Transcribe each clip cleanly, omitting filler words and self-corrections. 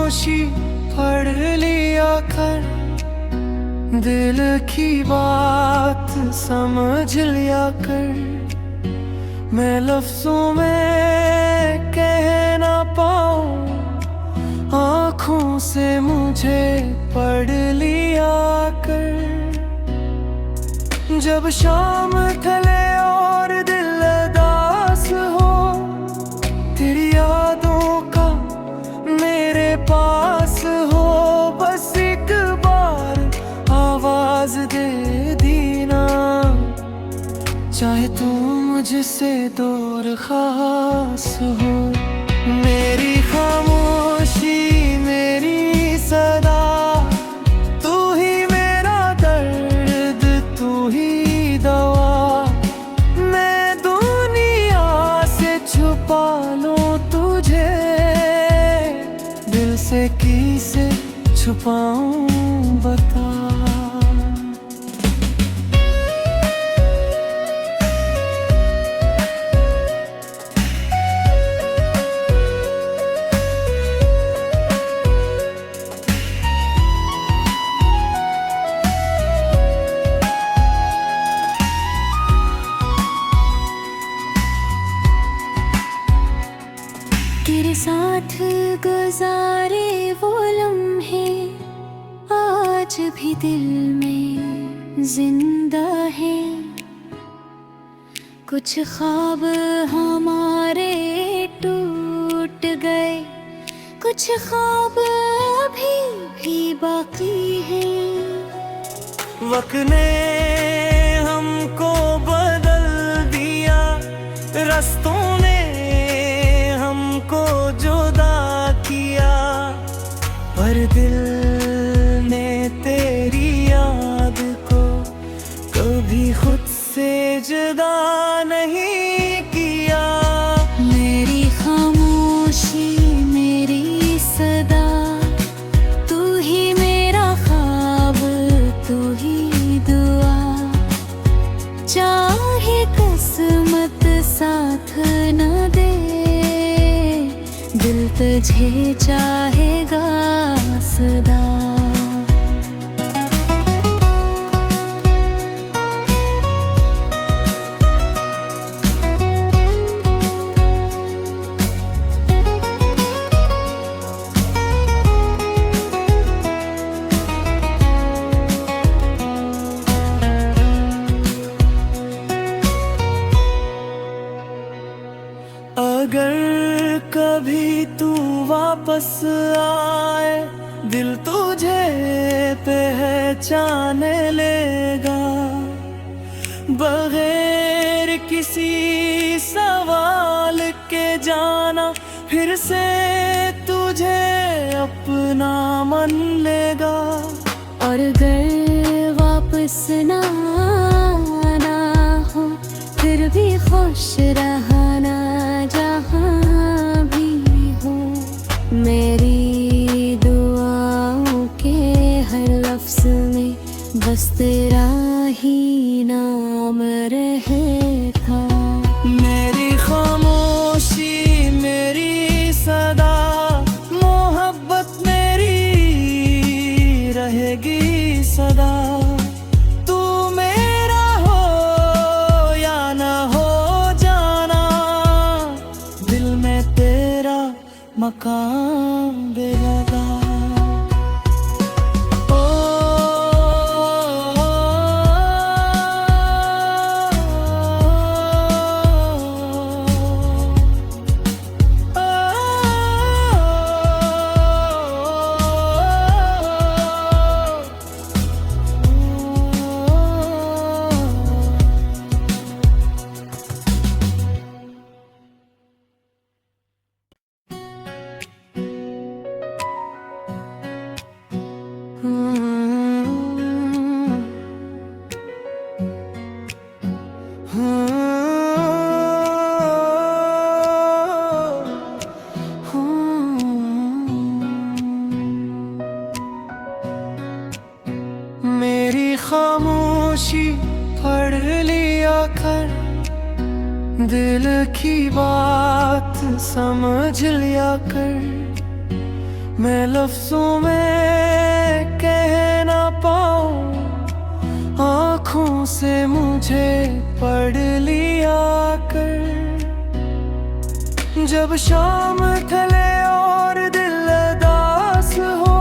खामोशी पढ़ लिया कर, दिल की बात समझ लिया कर। मैं लफ्जों में कह ना पाऊं, आँखों से मुझे पढ़ लिया कर। जब शाम ढले और दिल उदास हो, तेरी यादों का मेरे पास हो, बस एक बार आवाज दे दीना, चाहे तू मुझसे दूर खास हो। मेरी खामोशी मेरी सदा, तू ही मेरा दर्द, तू ही दवा। मैं दुनिया से छुपा लूं तुझे, दिल से किसे छुपाऊं बता। तेरे साथ गुजारे वो लम्हे आज भी दिल में जिंदा है। कुछ ख्वाब हमारे टूट गए, कुछ ख्वाब अभी भी बाकी हैं। वक्त ने हमको बदल दिया, रास्तों ने हमको जुदा किया, पर दिल ने तेरी याद को कभी खुद से जुदा नहीं किया। मेरी खामोशी मेरी सदा, तू ही मेरा ख्वाब, तू ही दुआ। चाहे किस्मत साथ न दे, दिल तुझे चाहेगा सदा। अगर कभी तू वापस आए, दिल तुझे पहचान लेगा, बगैर किसी सवाल के जाना, फिर से तुझे अपना मान लेगा। और अगर वापस ना आना हो, फिर भी खुश रहना जहाँ भी हो। मेरी दुआओं के हर लफ्ज़ में बस तेरा ही नाम रहे था। मेरी खामोशी मेरी सदा, मोहब्बत मेरी रहेगी सदा। तू मेरा हो या ना हो जाना, दिल में तेरा मकान बेलगा। मेरी खामोशी पढ़ लिया कर, दिल की बात समझ लिया कर। मैं लफ्जों में कह ना पाऊं, आँखों से मुझे पढ़ लिया कर। जब शाम ढले और दिल उदास हो,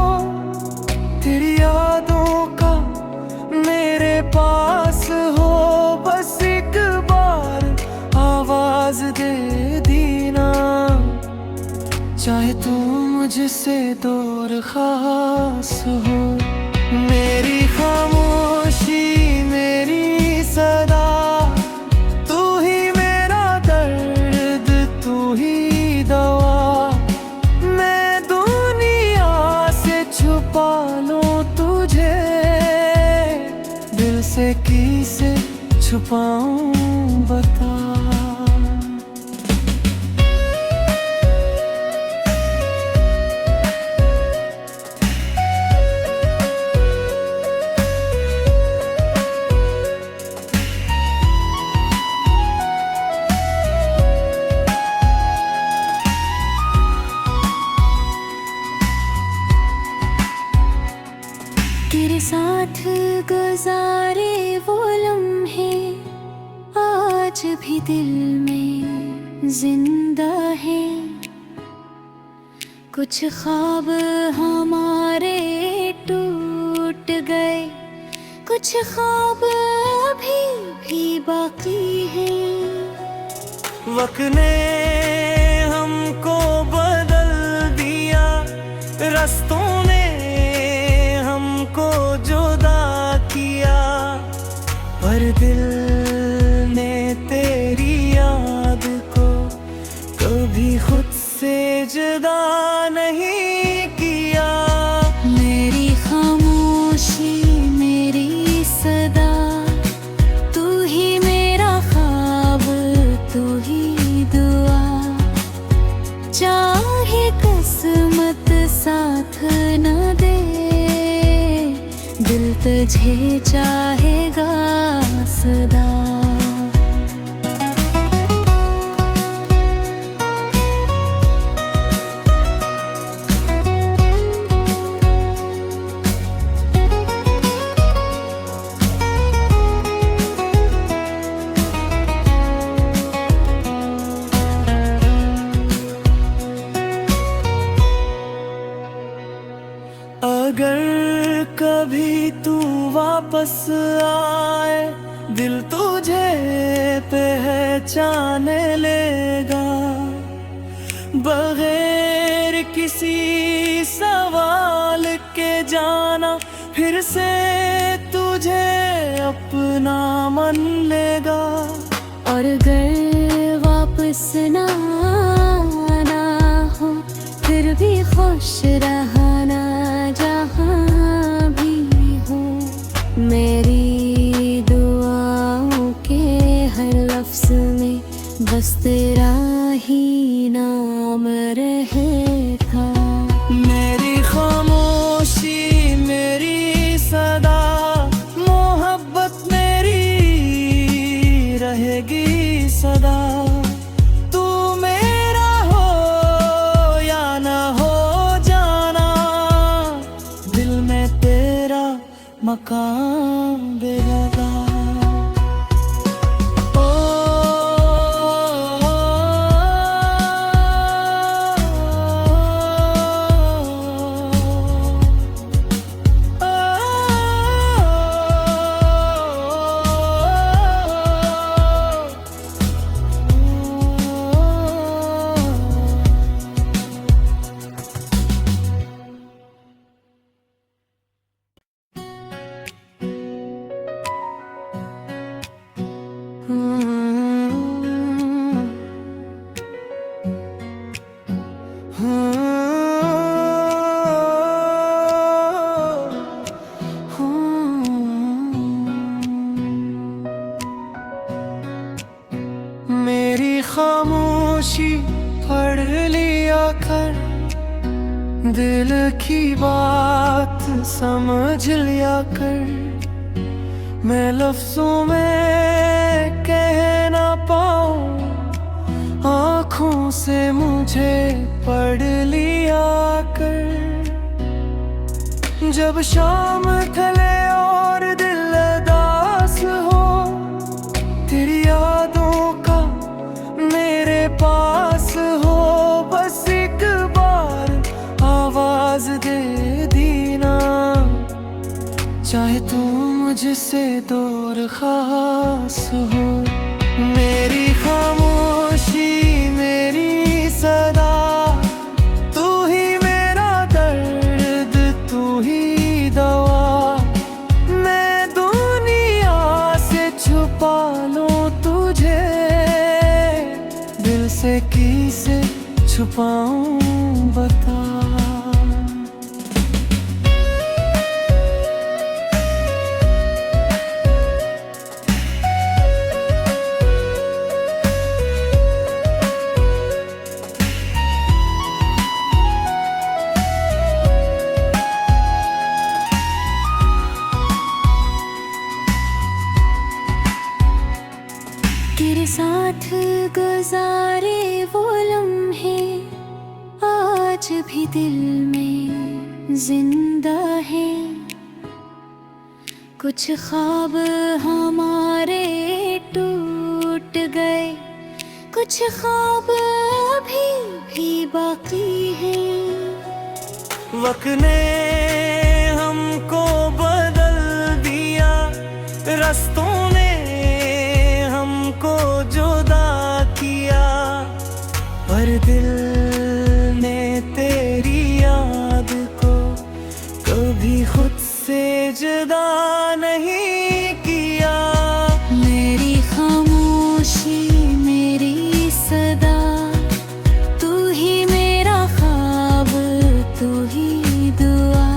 तेरी यादों का मेरे पास हो, बस एक बार आवाज दे दीना, चाहे तू मुझसे दूर खास हो। मेरी खामोशी मेरी सदा, तू ही मेरा दर्द, तू ही दवा। मैं दुनिया से छुपा लूं तुझे, दिल से किसे छुपाऊं बता। तेरे साथ गुजारे वो लम्हे आज भी दिल में जिंदा है। कुछ ख्वाब हमारे टूट गए, कुछ ख्वाब अभी भी बाकी हैं। वक्त ने हमको बदल दिया, रास्तों ने हमको जुदा किया, पर दिल ने तेरी याद को कभी खुद से जुदा नहीं किया। मेरी खामोशी मेरी सदा, तू ही मेरा ख्वाब, तू ही दुआ। चाहे किस्मत साथ न दे, दिल तुझे चाहेगा सदा। अगर कभी तू वापस आए, दिल तुझे पहचान लेगा, बगैर किसी सवाल के जाना, फिर से तुझे अपना मन लेगा। और अगर वापस ना आना हो, फिर भी खुश रहना जहाँ भी हो। मेरी दुआओं के हर लफ्ज़ में बस तेरा ही नाम रहेगा। मेरी खामोशी मेरी सदा, मोहब्बत मेरी रहेगी सदा। तू मेरा हो या ना हो जाना, दिल में तेरा मकान बेलगा। मेरी खामोशी पढ़ लिया कर, दिल की बात समझ लिया कर। मैं लफ्जों में कह ना पाऊं, आँखों से मुझे पढ़ लिया कर। जब शाम ढले और दिल उदास हो, तेरी यादों का मेरे पास हो, बस एक बार आवाज दे दीना, चाहे तू मुझसे दूर खास हो। मेरी खामोशी मेरी सदा, तू ही मेरा दर्द, तू ही दवा। मैं दुनिया से छुपा लूं तुझे, दिल से किसे छुपाऊं बता। तेरे साथ गुजारे वो लम्हे आज भी दिल में जिंदा है। कुछ ख्वाब हमारे टूट गए, कुछ ख्वाब अभी भी बाकी हैं। वक्त ने हमको बदल दिया, रास्तों ने हमको जुदा किया, पर दिल ने तेरी याद को कभी खुद से जुदा नहीं किया। मेरी खामोशी मेरी सदा, तू ही मेरा ख्वाब, तू ही दुआ।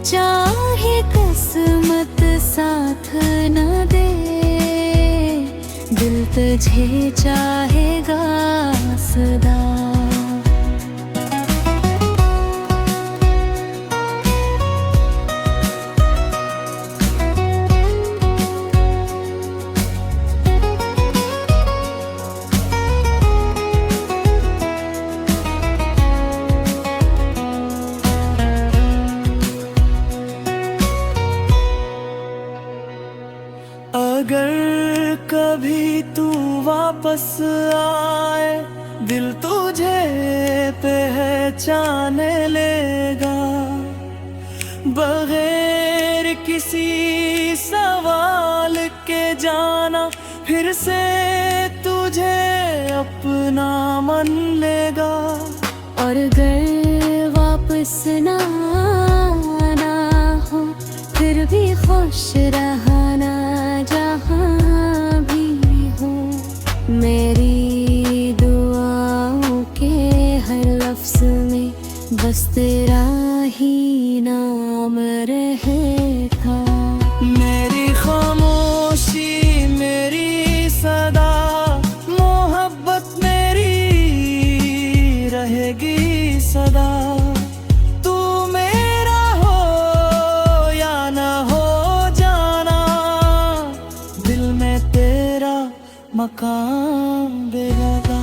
चाहे किस्मत साथ न दे, दिल तुझे चाहेगा सदा। अगर कभी तू वापस आए, दिल तुझे पहचान लेगा, बगैर किसी सवाल के जाना, फिर से तुझे अपना मान लेगा। और अगर वापस ना आना हो, फिर भी खुश रहना जहाँ भी हो। मेरी दुआओं के हर लफ्ज़ में बस तेरा ही नाम रहता। मेरी खामोशी मेरी सदा, मोहब्बत मेरी रहेगी सदा। तू मेरा हो या न हो जाना, दिल में तेरा मकान बेलगा।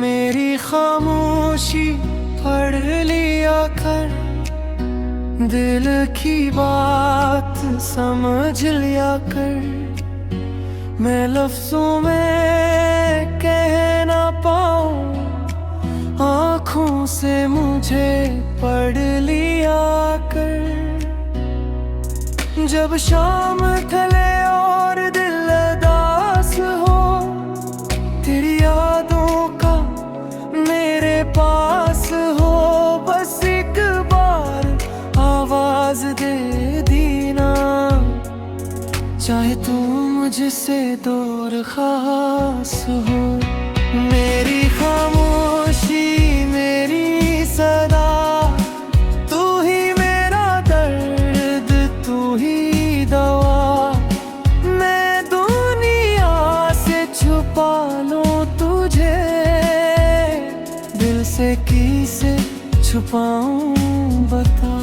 मेरी खामोशी पढ़ लिया कर, दिल की बात समझ लिया कर। मैं लफ्जों में कह ना पाऊं, आँखों से मुझे पढ़ लिया कर। जब शाम ढले और दिल उदास हो, तेरी यादों का मेरे पास हो, चाहे तू मुझसे दूर खास हो। मेरी खामोशी मेरी सदा, तू ही मेरा दर्द तू ही दवा। मैं दुनिया से छुपा लूं तुझे, दिल से किसे छुपाऊं बता।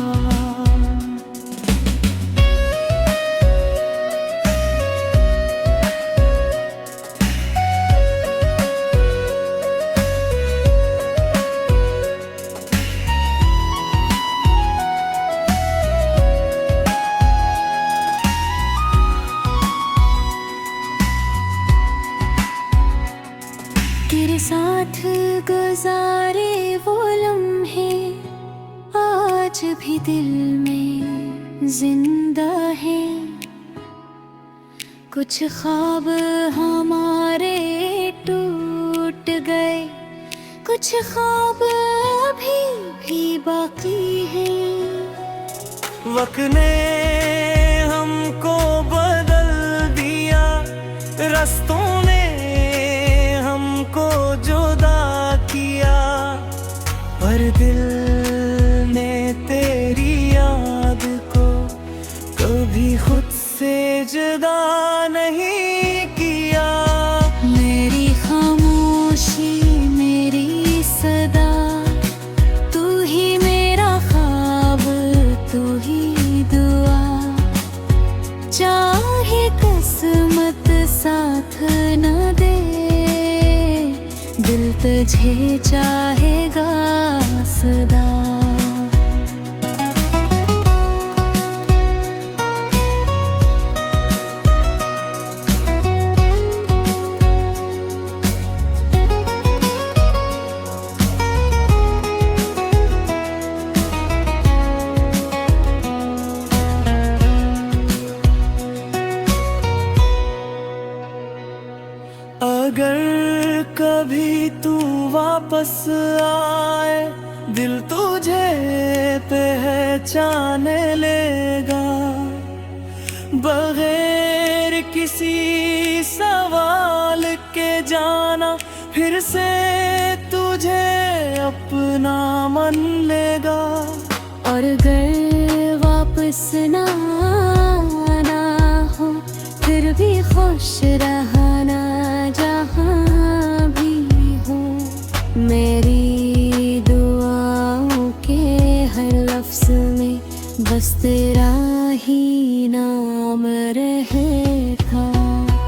तेरे साथ गुजारे वो लम्हे आज भी दिल में जिंदा है। कुछ ख्वाब हमारे टूट गए, कुछ ख्वाब अभी भी बाकी हैं। वक्त ने हमको बदल दिया, रास्तों ने हमको जुदा किया, पर दिल ने तेरी याद को कभी खुद से जुदा नहीं किया। मेरी खामोशी मेरी सदा, तू ही मेरा ख्वाब तू ही दुआ। चाहे किस्मत साथ न दे, दिल तुझे चाहेगा सदा। अगर कभी तू वापस आए, दिल तुझे पहचान लेगा। बगैर किसी सवाल के जाना, फिर से तुझे अपना मान लेगा। और अगर वापस ना आना हो, फिर भी खुश रहना जहाँ भी हो। मेरी दुआओं के हर लफ्ज़ में बस तेरा ही नाम रहेगा।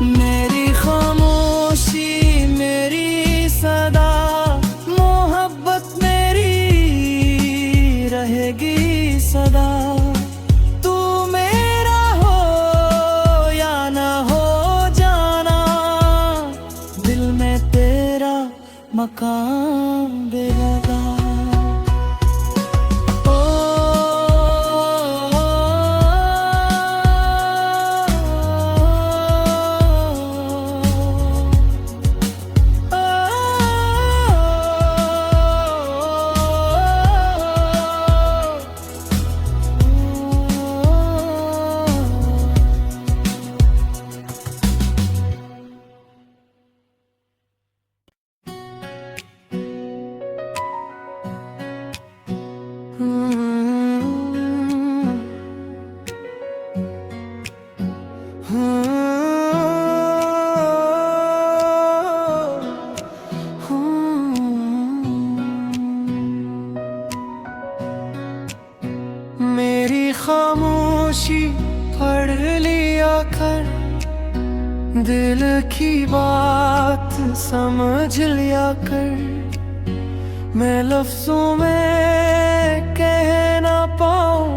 मेरी खामोशी मेरी सदा, मोहब्बत मेरी रहेगी सदा। तू मेरा हो या ना हो जाना, दिल में तेरा मकान बेलगा। मेरी खामोशी पढ़ लिया कर, दिल की बात समझ लिया कर। मैं लफ्जों में कह ना पाऊं,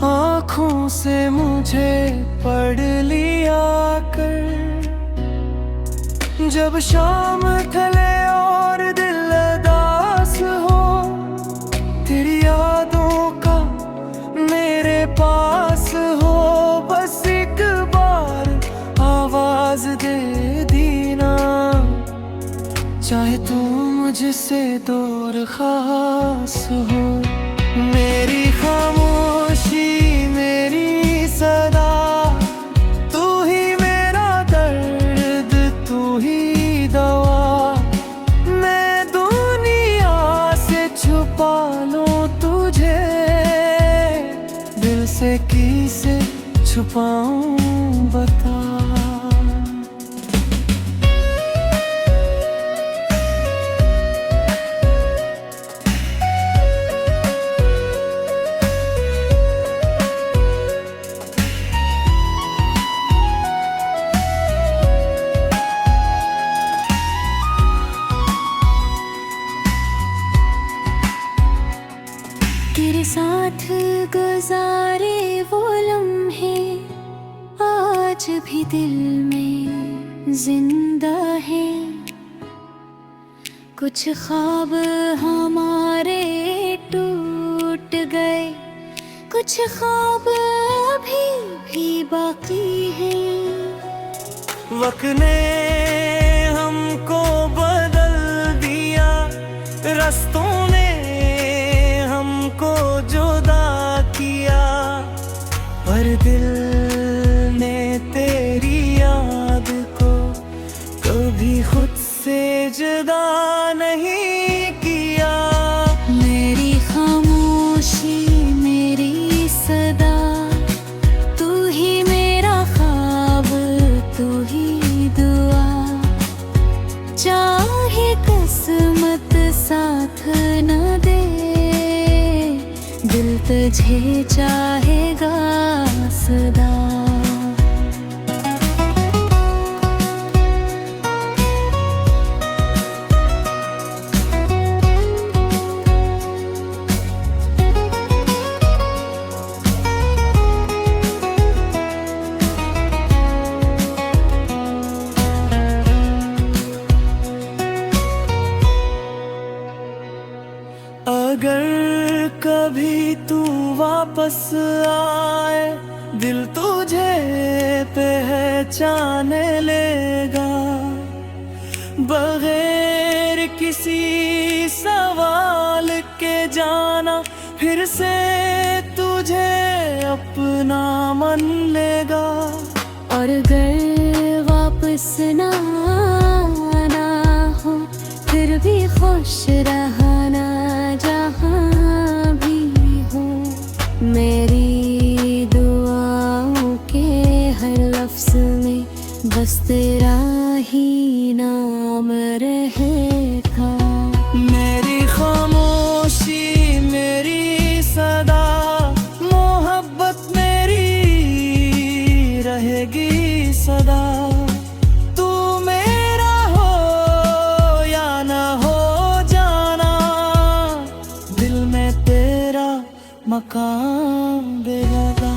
आँखों से मुझे पढ़ लिया कर। जब शाम ढले और दिल उदास हो, तेरी यादों का मेरे पास हो। बस एक बार आवाज दे दीना, चाहे तू मुझसे दूर खास हो। मेरी खामोशी मेरी सदा, छुपाऊं बता। तेरे साथ गुजारे वो लम्हे आज भी दिल में जिंदा है। कुछ ख्वाब हमारे टूट गए, कुछ ख्वाब अभी भी बाकी है। वक्त ने हमको बदल दिया, रास्तों ने हमको जुदा किया, पर दिल ने तेरी याद को कभी खुद से जुदा नहीं किया। मेरी खामोशी मेरी सदा, तू ही मेरा ख्वाब तू ही दुआ। चाहे किस्मत साथ न दे, दिल तुझे चाहेगा सदा। अगर कभी तू वापस आए, दिल तुझे पहचान लेगा। बगैर किसी सवाल के जाना, फिर से तुझे अपना मन लेगा। और अगर वापस ना आना हो, फिर भी खुश रहना जहाँ भी हो। मेरी दुआओं के हर लफ्ज़ में बस तेरा ही नाम रहेगा। मेरी खामोशी मेरी सदा, मोहब्बत मेरी रहेगी सदा। तू मेरा हो या ना हो जाना, दिल में तेरा मकान बेलगा।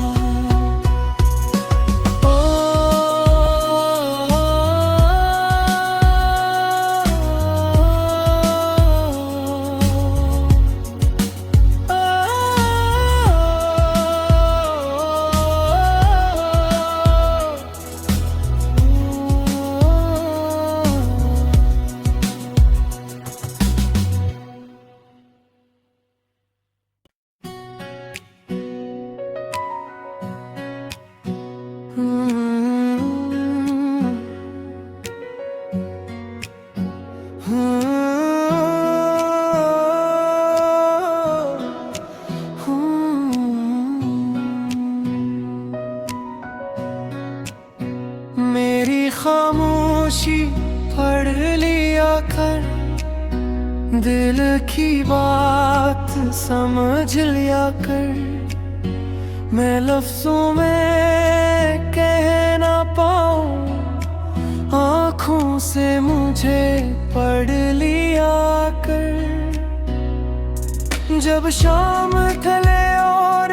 मेरी खामोशी पढ़ लिया कर, दिल की बात समझ लिया कर। मैं लफ्जों में कह ना पाऊं, आँखों से मुझे पढ़ लिया कर। जब शाम ढले और